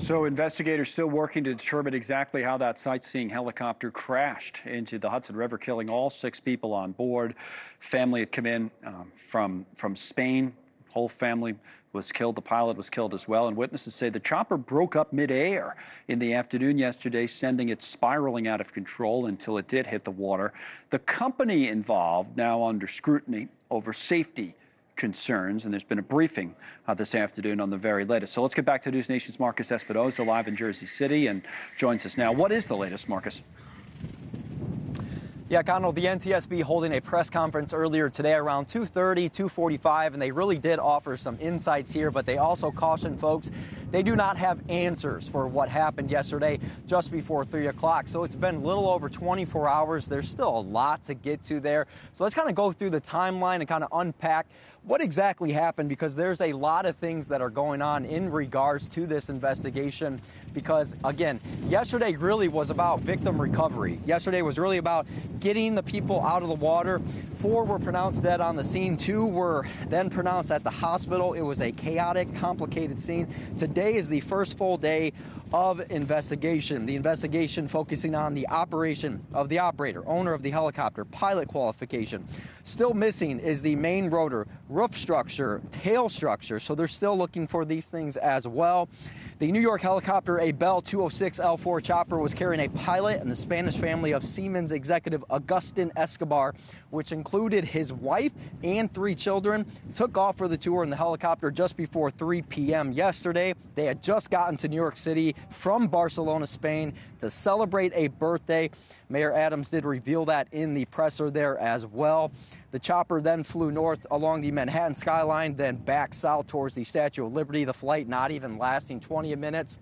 So investigators still working to determine exactly how that sightseeing helicopter crashed into the Hudson River, killing all 6 people on board. Family had come in from Spain. Whole family was killed. The pilot was killed as well. And witnesses say the chopper broke up midair in the afternoon yesterday, sending it spiraling out of control until it did hit the water. The company involved now under scrutiny over safety concerns, and there's been a briefing this afternoon on the very latest. So let's get back to News Nation's Marcus Espinoza live in Jersey City and joins us now. What is the latest, Marcus? Yeah, Connell, the NTSB holding a press conference earlier today around 2:30, 2:45, and they really did offer some insights here, but they also cautioned folks they do not have answers for what happened yesterday just before 3 o'clock. So it's been a little over 24 hours. There's still a lot to get to there. So let's kind of go through the timeline and kind of unpack what exactly happened, because there's a lot of things that are going on in regards to this investigation. Because, again, yesterday really was about victim recovery. Yesterday was really about getting the people out of the water. 4 were pronounced dead on the scene. 2 were then pronounced at the hospital. It was a chaotic, complicated scene. Today is the first full day of investigation. The investigation focusing on the operation of the operator, owner of the helicopter, pilot qualification. Still missing is the main rotor, roof structure, tail structure. So they're still looking for these things as well. The New York helicopter, a Bell 206L4 chopper, was carrying a pilot and the Spanish family of Siemens executive Agustin Escobar, which included his wife and 3 children, took off for the tour in the helicopter just before 3 p.m. yesterday. They had just gotten to New York City from Barcelona, Spain, to celebrate a birthday. Mayor Adams did reveal that in the presser there as well. The chopper then flew north along the Manhattan skyline, then back south towards the Statue of Liberty, the flight not even lasting 20 minutes.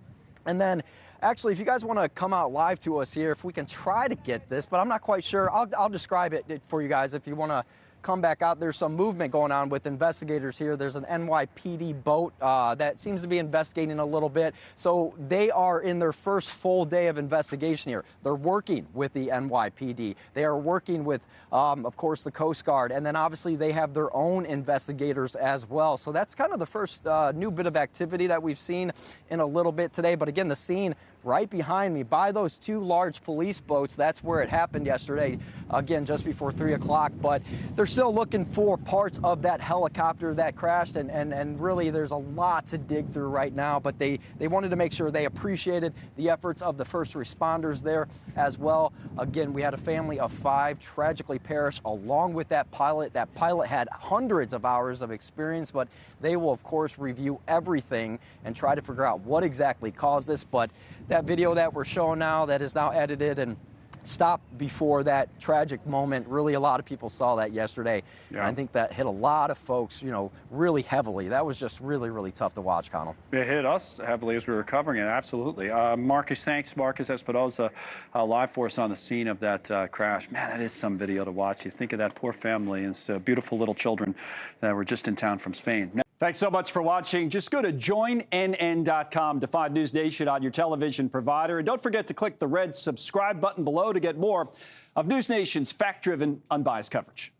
And then, actually, if you guys want to come out live to us here, if we can try to get this, but I'm not quite sure. I'll describe it for you guys if you want to come back out. There's some movement going on with investigators here. There's an NYPD boat that seems to be investigating a little bit. So they are in their first full day of investigation here. They're working with the NYPD. They are working with, of course, the Coast Guard. And then obviously they have their own investigators as well. So that's kind of the first new bit of activity that we've seen in a little bit today. But again, the scene right behind me by those 2 large police boats, that's where it happened yesterday, again, just before 3 o'clock. But they're still looking for parts of that helicopter that crashed, and really there's a lot to dig through right now. But they wanted to make sure they appreciated the efforts of the first responders there as well. Again, we had a family of 5 tragically perish along with that pilot. That pilot had hundreds of hours of experience, but they will, of course, review everything and try to figure out what exactly caused this. But that video that we're showing now, that is now edited and stopped before that tragic moment. Really, a lot of people saw that yesterday. Yeah. And I think that hit a lot of folks, really heavily. That was just really, really tough to watch, Connell. It hit us heavily as we were covering it, absolutely. Marcus, thanks. Marcus Espinoza live for us on the scene of that crash. Man, that is some video to watch. You think of that poor family and beautiful little children that were just in town from Spain. Thanks so much for watching. Just go to joinnn.com to find News Nation on your television provider. And don't forget to click the red subscribe button below to get more of News Nation's fact-driven, unbiased coverage.